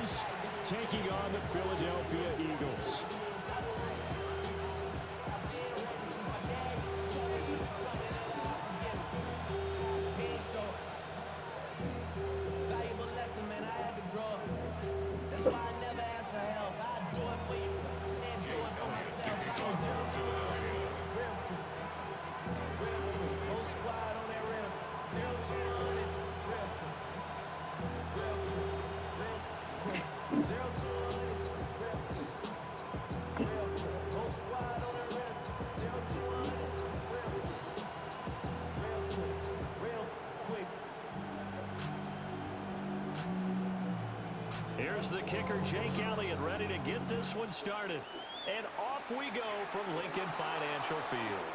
Broncos taking on the Philadelphia Eagles. Here's the kicker, Jake Elliott, ready to get this one started. And off we go from Lincoln Financial Field.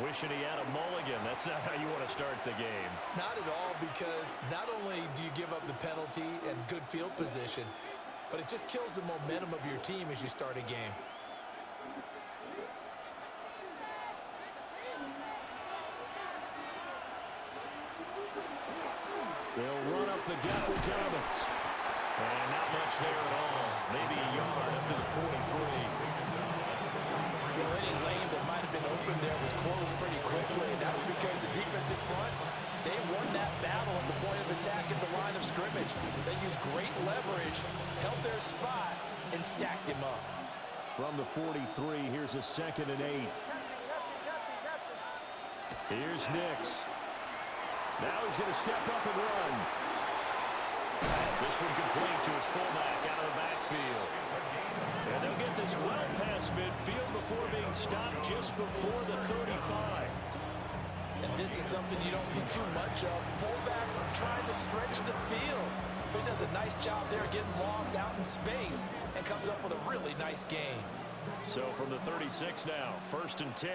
Wishing he had a mulligan. That's not how you want to start the game. Not at all, because not only do you give up the penalty and good field position, but it just kills the momentum of your team as you start a game. They'll run up the gut with Dobbins. And not much there at all. Maybe a yard up to the 43. Well, any lane that might have been open there was closed pretty quickly. That was because the defensive front, they won that battle at the point of attack at the line of scrimmage. They used great leverage, held their spot, and stacked him up. From the 43, here's a 2nd and 8. Here's Nix. Now he's going to step up and run. This one complete to his fullback out of the backfield. And they'll get this well past midfield before being stopped just before the 35. And this is something you don't see too much of. Fullbacks trying to stretch the field. But he does a nice job there getting lost out in space and comes up with a really nice gain. So from the 36 now, 1st and 10.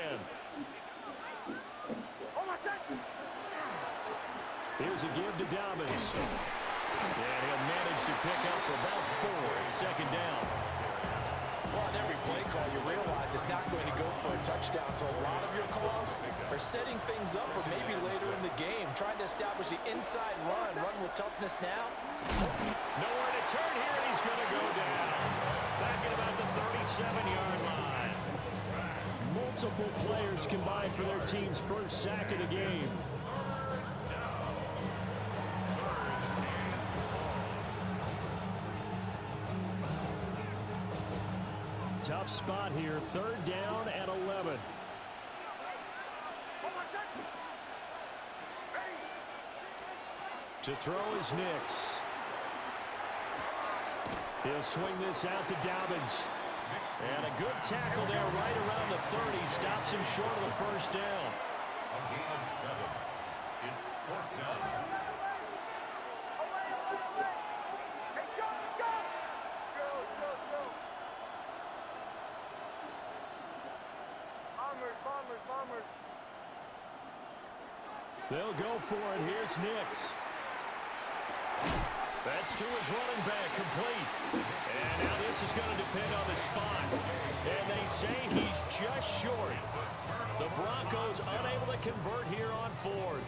Here's a give to Dobbins. And he'll manage to pick up about 4 at 2nd down. Well, on every play call, you realize it's not going to go for a touchdown. So a lot of your calls are setting things up for maybe later in the game, trying to establish the inside run with toughness now. Nowhere to turn here, and he's going to go down. Back at about the 37-yard line. Multiple players combined for their team's first sack of the game. Tough spot here, 3rd down and 11. To throw is Nix. He'll swing this out to Dobbins. And a good tackle there right around the 30. Stops him short of the 1st down. A gain of 7. It's 4th down. They'll go for it. Here's Nix. That's to his running back, complete. And now this is going to depend on the spot. And they say he's just short. The Broncos unable to convert here on 4th.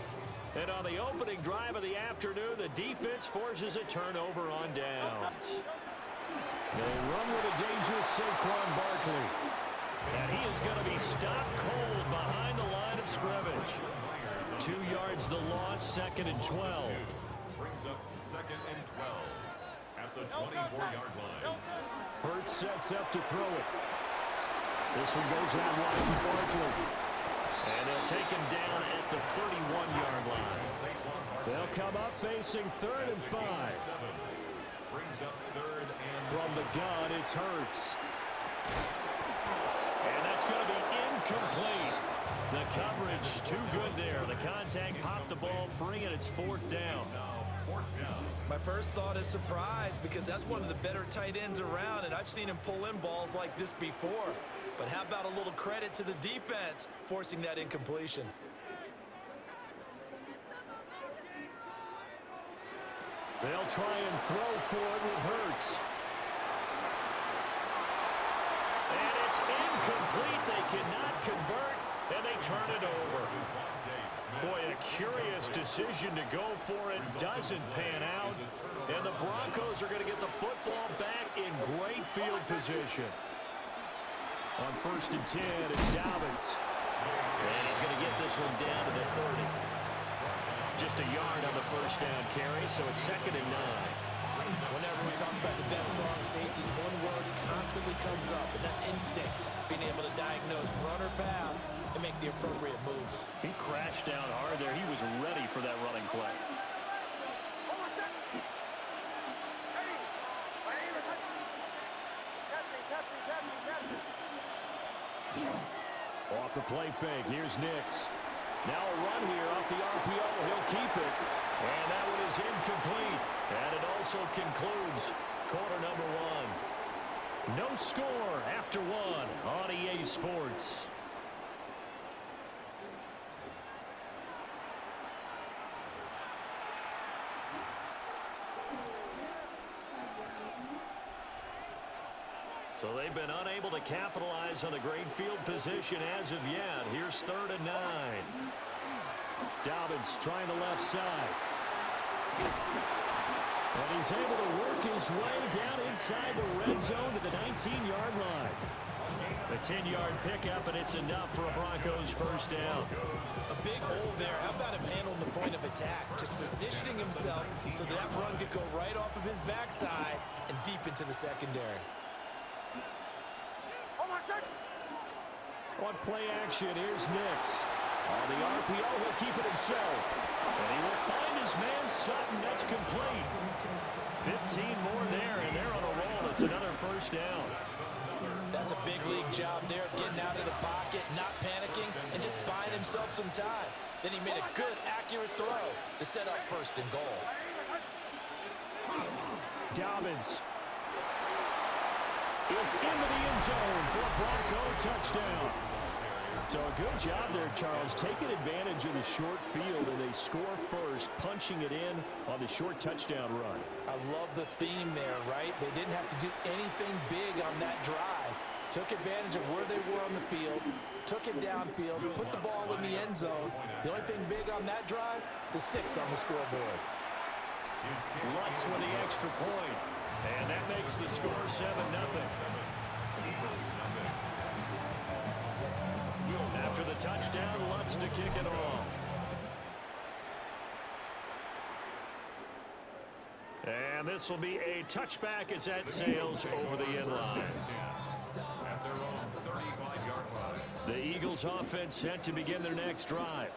And on the opening drive of the afternoon, the defense forces a turnover on downs. They run with a dangerous Saquon Barkley. And he is going to be stopped cold behind the line of scrimmage. 2 yards the loss, 2nd and 12. Brings up 2nd and 12 at the 24-yard line. Hurts sets up to throw it. This one goes out wide for Barkley. And they'll take him down at the 31-yard line. They'll come up facing 3rd and 5. Brings up 3rd and From the gun, it's Hurts. And that's going to be incomplete. The coverage too good there. The contact popped the ball free, and it's 4th down. My first thought is surprise, because that's one of the better tight ends around, and I've seen him pull in balls like this before. But how about a little credit to the defense forcing that incompletion? They'll try and throw for it with Hurts. And it's incomplete. They cannot convert. And they turn it over. Boy, a curious decision to go for it. Doesn't pan out. And the Broncos are going to get the football back in great field position. On 1st and 10, it's Dobbins. And he's going to get this one down to the 30. Just a yard on the first down carry, so it's 2nd and 9. Whenever we talk about the best strong safeties, one word constantly comes up, and that's instincts. Being able to diagnose run or pass and make the appropriate moves. He crashed down hard there. He was ready for that running play. Off the play fake, here's Nix. Now a run here off the RPO. He'll keep it. And that one is incomplete. And it also concludes quarter number 1. No score after 1 on EA Sports. So they've been unable to capitalize on a great field position as of yet. Here's 3rd and 9. Dobbins trying the left side. And he's able to work his way down inside the red zone to the 19-yard line. A 10-yard pickup, and it's enough for a Broncos first down. A big hole there. How about him handling the point of attack? Just positioning himself so that run could go right off of his backside and deep into the secondary. On play action, here's Nix. On the RPO, he'll keep it himself. And he will find his man Sutton. That's complete. 15 more there, and they're on a roll. It's another first down. That's a big league job there, getting out of the pocket, not panicking, and just buying himself some time. Then he made a good, accurate throw to set up 1st and goal. Dobbins is into the end zone for a Bronco touchdown. So a good job there, Charles, taking advantage of the short field, and they score first, punching it in on the short touchdown run. I love the theme there, right? They didn't have to do anything big on that drive. Took advantage of where they were on the field, took it downfield, put the ball in the end zone. The only thing big on that drive, the 6 on the scoreboard. Lutz with the extra point, and that makes the score 7-0. After the touchdown, Lutz to kick it off. And this will be a touchback as that sails over the end line. At their own 35-yard line. The Eagles offense set to begin their next drive.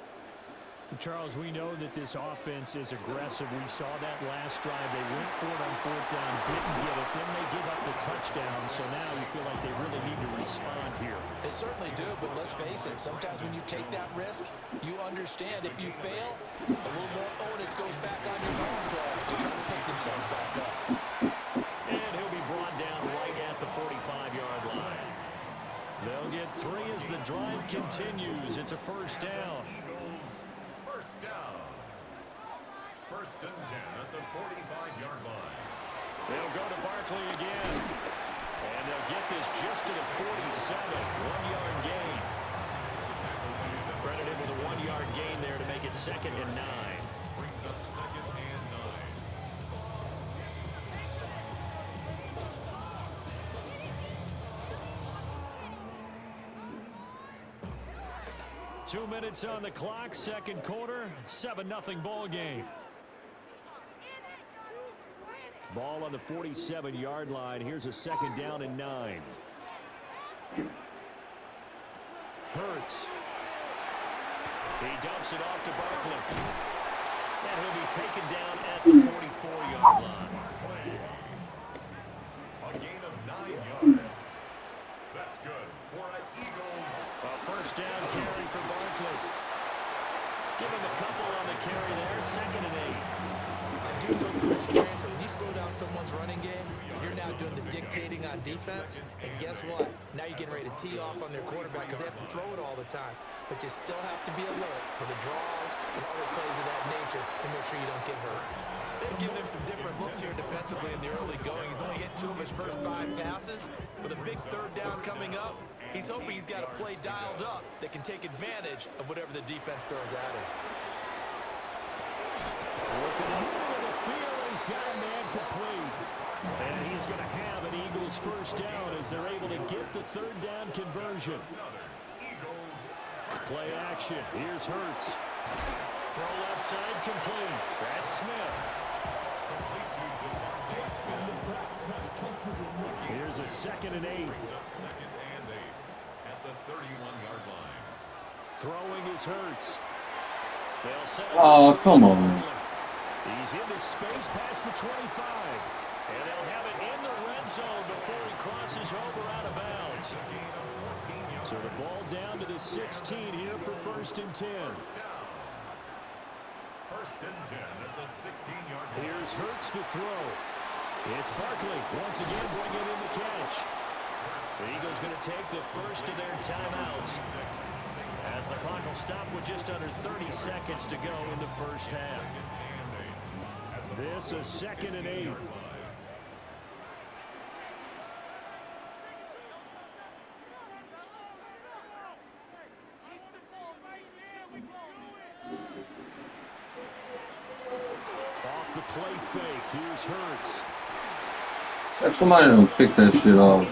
Charles, we know that this offense is aggressive. We saw that last drive. They went for it on 4th down, didn't get it. Then they give up the touchdown. So now you feel like they really need to respond here. They certainly do, but let's face it, sometimes when you take that risk, you understand if you fail, a little more onus goes back on your own play. They're trying to pick themselves back up. And he'll be brought down right at the 45-yard line. They'll get 3 as the drive continues. It's a first down. First down. 1st and 10 at the 45-yard line. They'll go to Barkley again. And they'll get this just to the 47. 1-yard gain. Credited with a 1-yard gain there to make it 2nd and 9. Brings up 2nd and 9. 2 minutes on the clock, 2nd quarter, 7-0 ball game. Ball on the 47-yard line. Here's a 2nd down and 9. Hurts. He dumps it off to Barkley. And he'll be taken down at the 44-yard line. A gain of 9 yards. That's good for an Eagles. A first down carry for Barkley. Give him a couple on the carry there, 2nd and 8. I do know from experience that when you slow down someone's running game, you're now doing the dictating on defense, and guess what? Now you're getting ready to tee off on their quarterback because they have to throw it all the time. But you still have to be alert for the draws and other plays of that nature to make sure you don't get hurt. They've given him some different looks here defensively in the early going. He's only hit 2 of his his first 5 passes. With a big third down coming up, he's hoping he's got a play dialed up that can take advantage of whatever the defense throws at him. Looking over the field, and he's got a man complete. And he's going to have an Eagles first down as they're able to get the third down conversion. Play action. Here's Hurts. Throw left side complete. That's Smith. Here's a 2nd and 8. Second and 8 at the 31-yard line. Throwing is Hurts. They'll set up Oh, come on. He's into space past the 25. And they'll have it in the red zone before he crosses over out of bounds. So the ball down to the 16 here for 1st and 10. First and 10 at the 16-yard line. Here's Hurts to throw. It's Barkley once again bringing in the catch. The Eagles going to take the first of their timeouts as the clock will stop with just under 30 seconds to go in the first half. This a 2nd and 8. Off the play fake, here's Hurts. Somebody don't pick that shit off.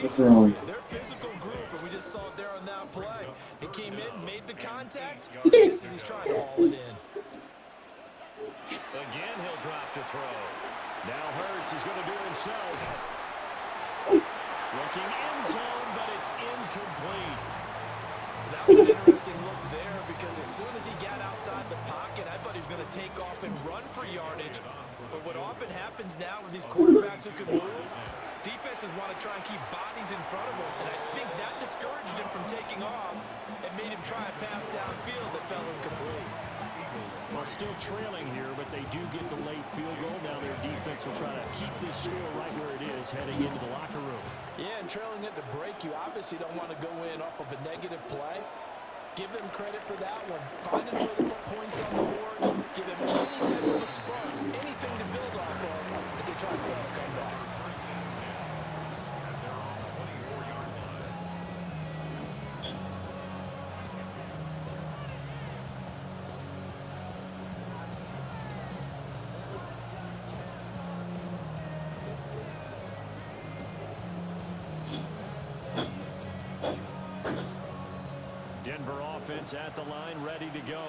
What's wrong? They're a physical group, and we just saw it there on that play. He came in, made the contact, just as he's trying to haul it in. Again, he'll drop to throw. Now Hurts is going to do it himself. Looking end zone, but it's incomplete. That was an interesting look there because as soon as he got outside the pocket, I thought he was going to take off and run for yardage. But what often happens now with these quarterbacks who can move, defenses want to try and keep bodies in front of them. And I think that discouraged him from taking off and made him try a pass downfield that fell incomplete. Well, still trailing here, but they do get the late field goal. Now their defense will try to keep this score right where it is heading into the locker room. Yeah, and trailing at the break, you obviously don't want to go in off of a negative play. Give them credit for that one. Find a way to put points on the board. Give them any type of a spark, anything to build off of as they try to play a comeback. Denver offense at the line, ready to go.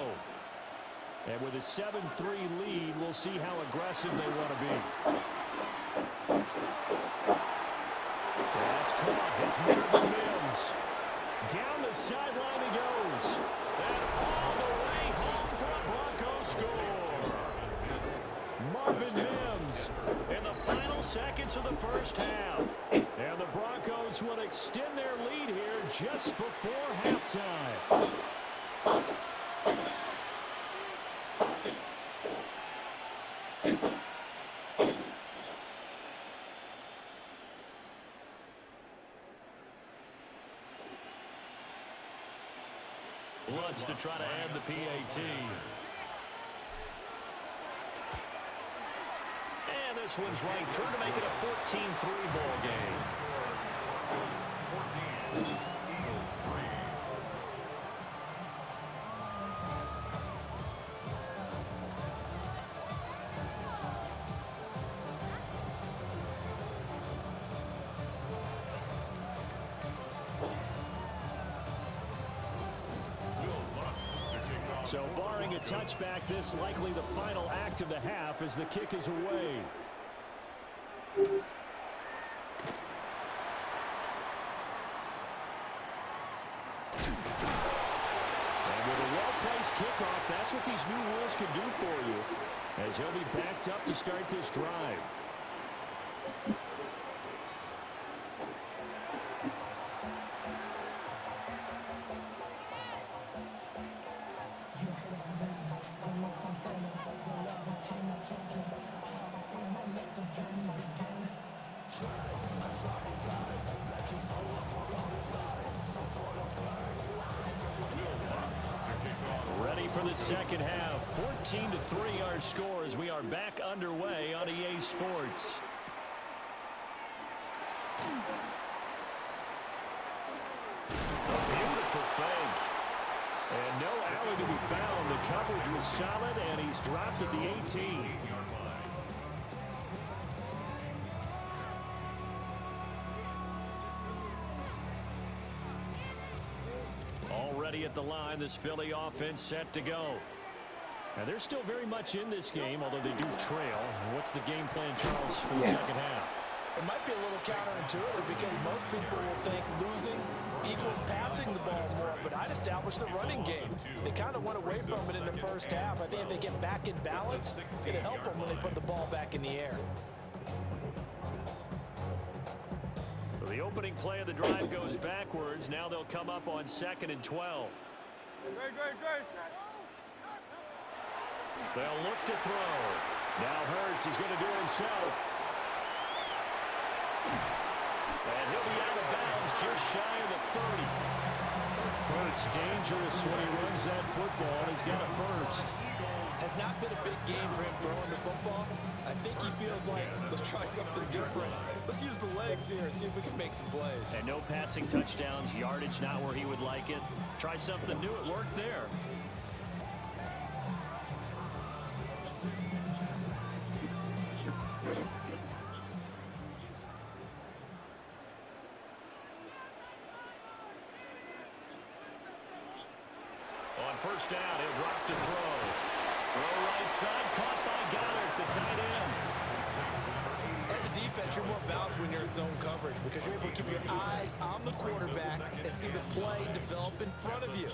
And with a 7-3 lead, we'll see how aggressive they want to be. That's caught. It's Marvin Mims. Down the sideline he goes. And all the way home for a Broncos score. Marvin Mims in the final seconds of the first half. And the Broncos will extend their lead here just before halftime. Lutz to try to add the PAT. And this one's right through to make it a 14-3 ball game. 14, Eagles 3. So barring a touchback, this likely the final act of the half as the kick is away. And with a well-placed kickoff, that's what these new rules can do for you, as he'll be backed up to start this drive. Ready for the second half. 14-3 our score as we are back underway on EA Sports. A beautiful fake. And no alley to be found. The coverage was solid, and he's dropped at the 18. Already at the line, this Philly offense set to go. Now, they're still very much in this game, although they do trail. What's the game plan, Charles, for the second half? It might be a little counterintuitive because most people will think losing equals passing the ball more, but I'd establish the running game. They kind of went away from it in the first half. I think if they get back in balance, it'll help them when they put the ball back in the air. So the opening play of the drive goes backwards. Now they'll come up on 2nd and 12. They'll look to throw. Now Hurts is going to do it himself. And he'll be out of bounds just shy of the 30. Hurts dangerous when he runs that football, and he's got a first. Has not been a big game for him throwing the football. I think he feels like, let's try something different. Let's use the legs here and see if we can make some plays. And no passing touchdowns, yardage not where he would like it. Try something new, it worked there. On first down, he'll drop to throw. Throw right side, caught by Goddard, the tight end. As a defense, you're more balanced when you're in zone coverage because you're able to keep your eyes on the quarterback and see the play develop in front of you.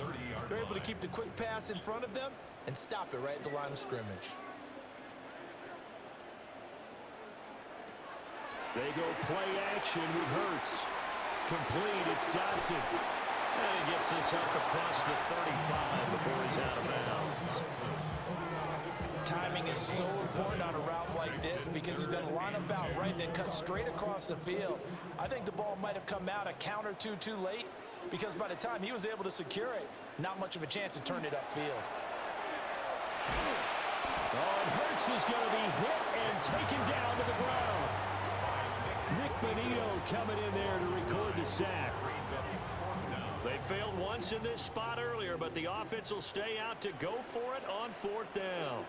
You're able to keep the quick pass in front of them and stop it right at the line of scrimmage. They go play action with Hurts. Complete, it's Dotson. And he gets this up across the 35 before he's out of bounds. Timing is so important on a route like this because he's going to line up out right and then cut straight across the field. I think the ball might have come out a count or two too late because by the time he was able to secure it, not much of a chance to turn it upfield. Oh, and Hurts is going to be hit and taken down to the ground. Nick Bonito coming in there to record the sack. They failed once in this spot earlier, but the offense will stay out to go for it on 4th down.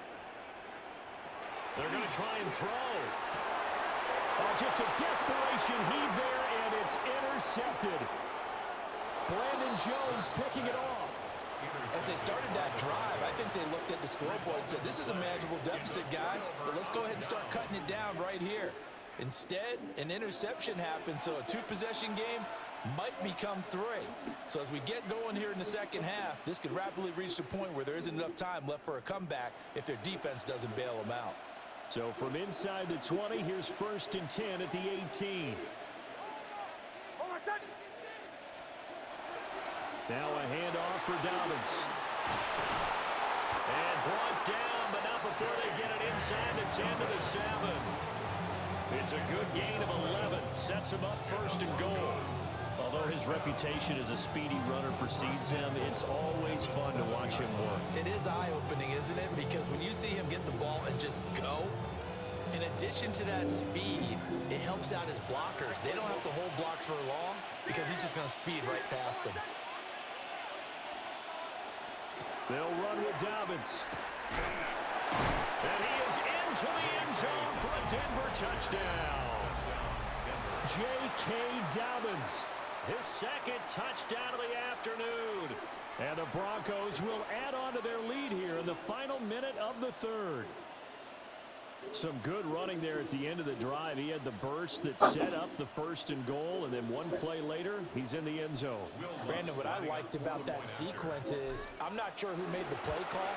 They're going to try and throw. Oh, just a desperation heave there, and it's intercepted. Brandon Jones picking it off. As they started that drive, I think they looked at the scoreboard and said, this is a manageable deficit, guys, but let's go ahead and start cutting it down right here. Instead, an interception happened, so a 2-possession game might become 3. So as we get going here in the second half, this could rapidly reach the point where there isn't enough time left for a comeback if their defense doesn't bail them out. So from inside the 20, here's 1st and 10 at the 18. Now a handoff for Dobbins. And brought down, but not before they get it inside the 10 to the 7. It's a good gain of 11. Sets him up 1st and goal. Although his reputation as a speedy runner precedes him, it's always fun to watch him work. It is eye-opening, isn't it? Because when you see him get the ball and just go, in addition to that speed, it helps out his blockers. They don't have to hold blocks for long because he's just going to speed right past them. They'll run with Dobbins. And he is into the end zone for a Denver touchdown. J.K. Dobbins. His 2nd touchdown of the afternoon. And the Broncos will add on to their lead here in the final minute of the 3rd. Some good running there at the end of the drive. He had the burst that set up the 1st and goal, and then one play later, he's in the end zone. Brandon, what I liked about that sequence is I'm not sure who made the play call,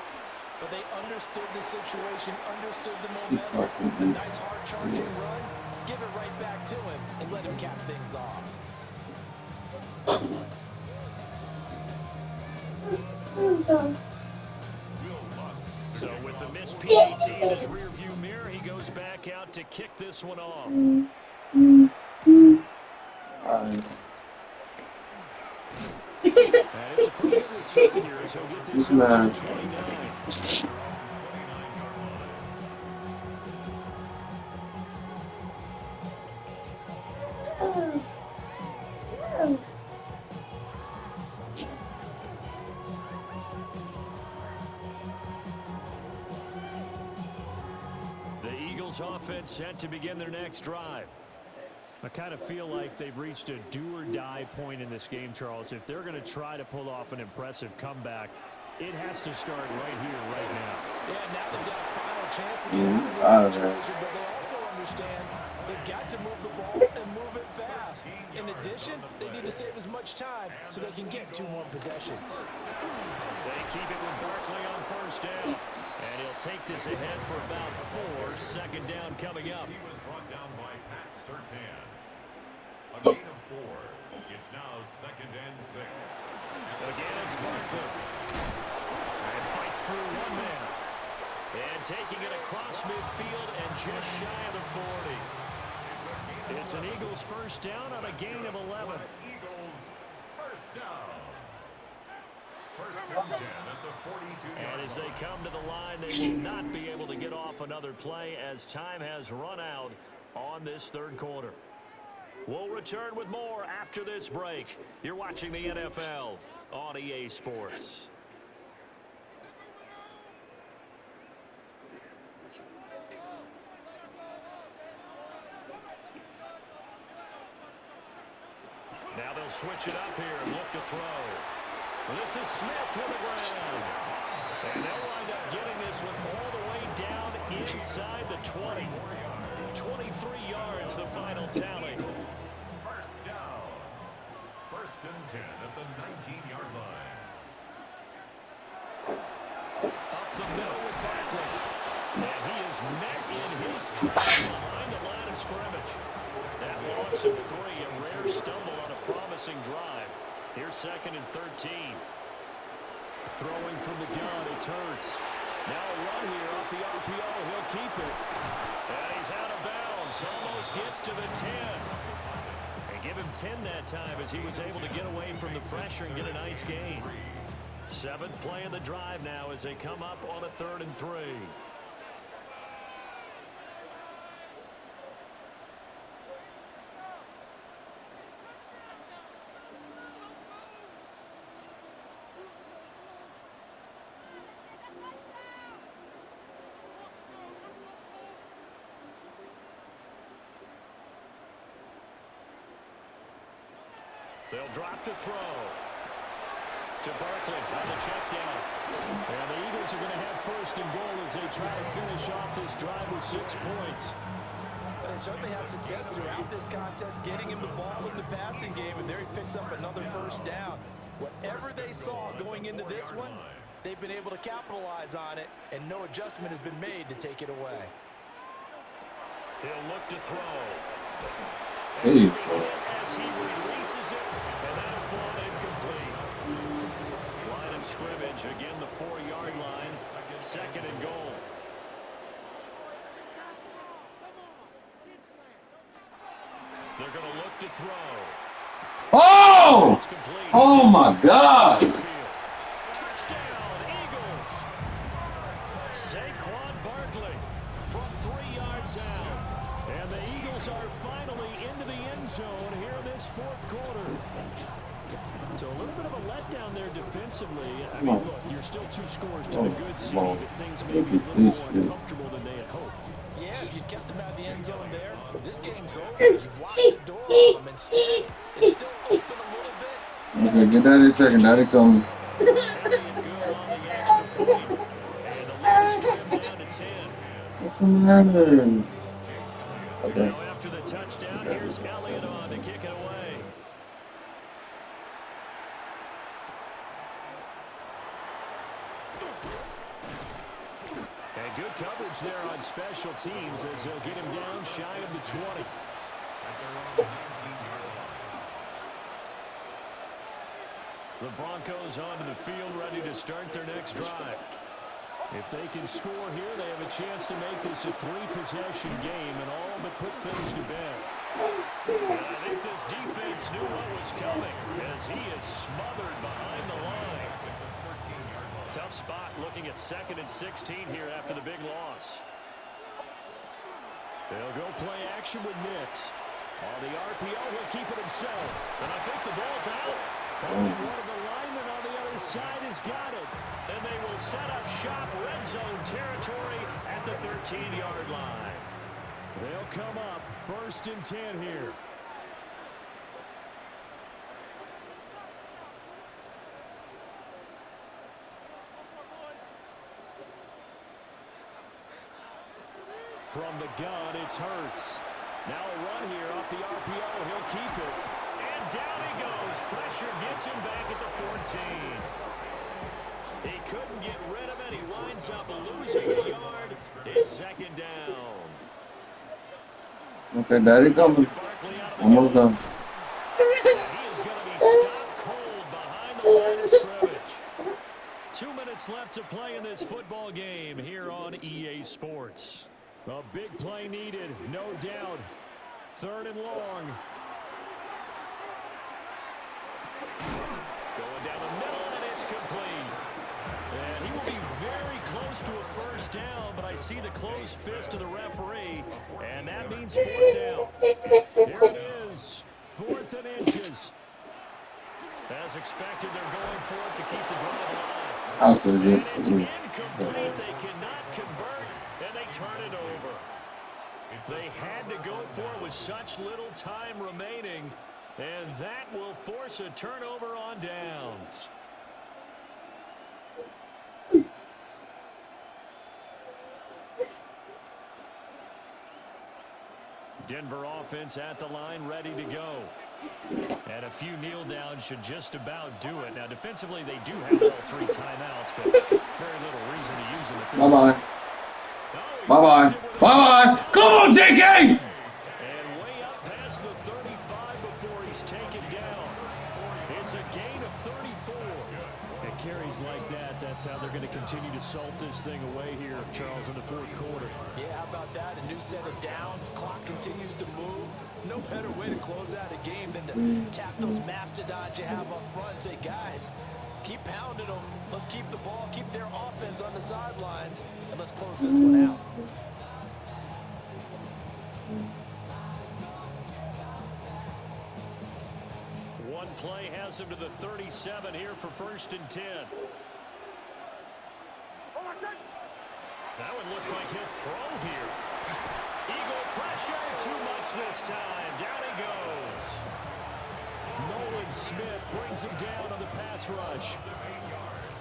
but they understood the situation, understood the momentum. A nice hard charging run, give it right back to him, and let him cap things off. So with the missed PAT in his rearview mirror, he goes back out to kick this one off. And it's a pretty good return here, so he'll get this up to 29. offense set to begin their next drive. I kind of feel like they've reached a do-or-die point in this game, Charles. If they're going to try to pull off an impressive comeback, it has to start right here, right now. Yeah, now they've got a final chance to get out of this situation, but they also understand they've got to move the ball and move it fast. In addition, they need to save as much time so they can get 2 more possessions. They keep it with Barkley on first down. And he'll take this ahead for about 4. Second down coming up. He was brought down by Pat Surtain. A gain of 4. It's now 2nd and 6. Again, it's Barkley. And fights through 1 man. And taking it across midfield and just shy of the 40. It's an Eagles first down on a gain of 11. Eagles first down. First and 10 at the 42-yard And as they come to the line, they will not be able to get off another play as time has run out on this third quarter. We'll return with more after this break. You're watching the NFL on EA Sports. Now they'll switch it up here and look to throw. This is Smith to the ground. And they'll wind up getting this one all the way down inside the 20. 23 yards, the final tally. First down. First and 10 at the 19-yard line. Up the middle with Barkley. And he is met in his tracks behind the line of scrimmage. That loss of 3, a rare stumble on a promising drive. Here's 2nd and 13. Throwing from the gun, it's Hurts. Now a run here off the RPO. He'll keep it. And he's out of bounds. Almost gets to the 10. And give him 10 that time as he was able to get away from the pressure and get a nice gain. 7th play of the drive now as they come up on a 3rd and 3. They'll drop to throw. To Barkley on the check down. And the Eagles are going to have 1st and goal as they try to finish off this drive with 6 points. They certainly had success throughout this contest, getting him the ball in the passing game, and there he picks up another 1st down. Whatever they saw going into this one, they've been able to capitalize on it, and no adjustment has been made to take it away. He'll look to throw. Hey. As he releases it, and that'll fall incomplete. Line of scrimmage, again the 4-yard line. 2nd and goal. They're going to look to throw. Oh! It's complete. Oh my God! Touchdown, Eagles. Saquon Barkley from 3 yards out. And the Eagles are finally into the end zone here in this 4th quarter. So a little bit of a letdown there defensively. I mean, look, you're still 2 scores to the good seed, but things may be a little more uncomfortable than they had hoped. Yeah, if you kept them out of the end zone there, this game's over. You've locked the door on them. Instead, it's still open a little bit. Okay, get that in a second. Now they come. Good on the extra point. And the lead is trimmed down to 10. What's the matter? Okay. Now after the touchdown, here's Elliott on to kick it away. And good coverage there on special teams as they'll get him down shy of the 20. At their own 19-yard line. The Broncos onto the field ready to start their next drive. If they can score here, they have a chance to make this a 3-possession game and all but put things to bed. And I think this defense knew what was coming as he is smothered behind the line. Tough spot looking at 2nd and 16 here after the big loss. They'll go play action with Nix. On the RPO, he'll keep it himself. And I think the ball's out. Only one of the linemen on the other side has got it. And they will set up shop red zone territory at the 13-yard line. They'll come up 1st and 10 here. From the gun, it's Hurts. Now a run here off the RPO. He'll keep it. And down he goes. Pressure gets him back at the 14. He couldn't get rid of it. He winds up losing a yard. It's 2nd down. Okay, there he comes. Almost done. He is going to be stopped cold behind the line of scrimmage. 2 minutes left to play in this football game here on EA Sports. A big play needed, no doubt. 3rd and long. Going down the middle, and it's complete. And he will be very close to a 1st down, but I see the closed fist of the referee, and that means 4th down. Here it is, 4th and inches. As expected, they're going for it to keep the drive alive. Absolutely. And it's incomplete. They cannot convert, and they turn it over. They had to go for it with such little time remaining, and that will force a turnover on downs. Denver offense at the line, ready to go. And a few kneel downs should just about do it. Now, defensively, they do have all 3 timeouts, but very little reason to use them at this Bye-bye. point. Bye-bye. Bye-bye. Come on, Dickie! And way up past the 35 before he's taken down. It's a gain of 34. And carries like that, that's how they're going to continue to salt this thing away here, Charles, in the 4th quarter. Yeah, how about that? A new set of downs. Clock continues to move. No better way to close out a game than to tap those mastodons you have up front and say, guys, keep pounding them. Let's keep the ball, keep their offense on the sidelines, and let's close this one out. One play has him to the 37 here for 1st and 10. That one looks like he'll throw here. Eagle pressure, too much this time. Down he goes. Nolan Smith brings him down on the pass rush.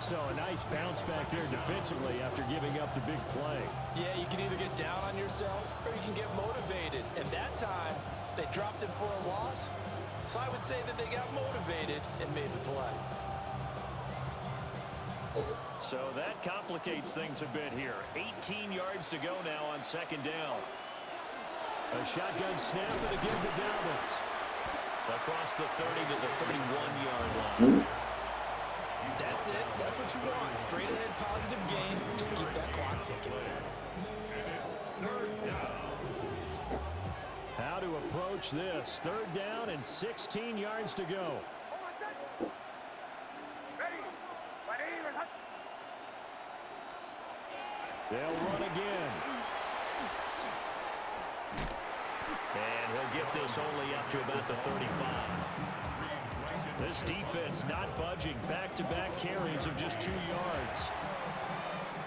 So a nice bounce back there defensively after giving up the big play. Yeah, you can either get down on yourself or you can get motivated. And that time, they dropped him for a loss. So I would say that they got motivated and made the play. So that complicates things a bit here. 18 yards to go now on 2nd down. A shotgun snap and again to Dobbins. Across the 30 to the 31-yard line. That's it. That's what you want. Straight ahead positive gain. Just keep that clock ticking. How to approach this. 3rd down and 16 yards to go. They'll run again. And he'll get this only up to about the 35. This defense not budging. Back-to-back carries of just 2 yards.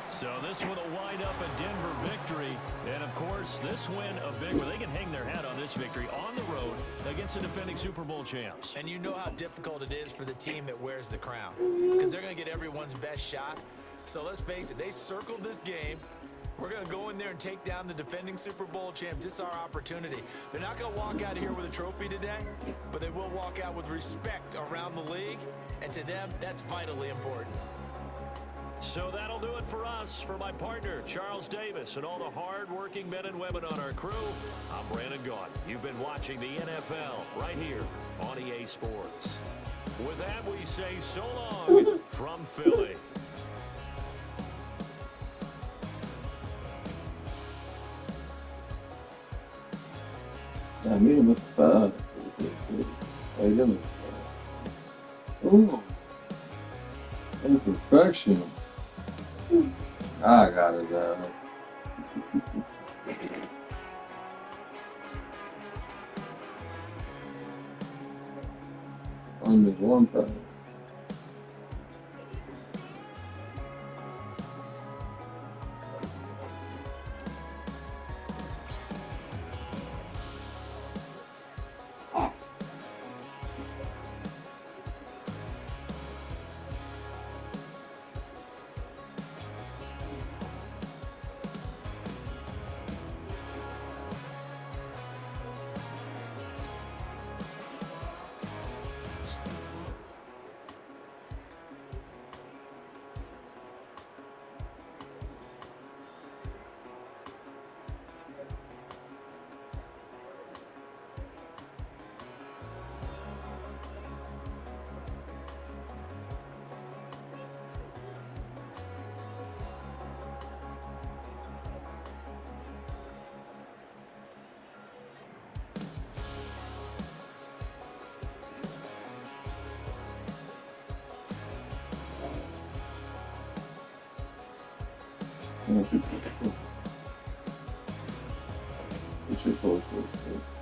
So this one will wind up a Denver victory. And, of course, this win a big one. They can hang their hat on this victory on the road against the defending Super Bowl champs. And you know how difficult it is for the team that wears the crown. Because they're going to get everyone's best shot. So let's face it, they circled this game. We're going to go in there and take down the defending Super Bowl champs. This is our opportunity. They're not going to walk out of here with a trophy today, but they will walk out with respect around the league. And to them, that's vitally important. So that'll do it for us. For my partner, Charles Davis, and all the hard-working men and women on our crew, I'm Brandon Gaudin. You've been watching the NFL right here on EA Sports. With that, we say so long from Philly. Yeah, me muito bad. Aí já não. Any perfection. I got it. Only one time. You should post this.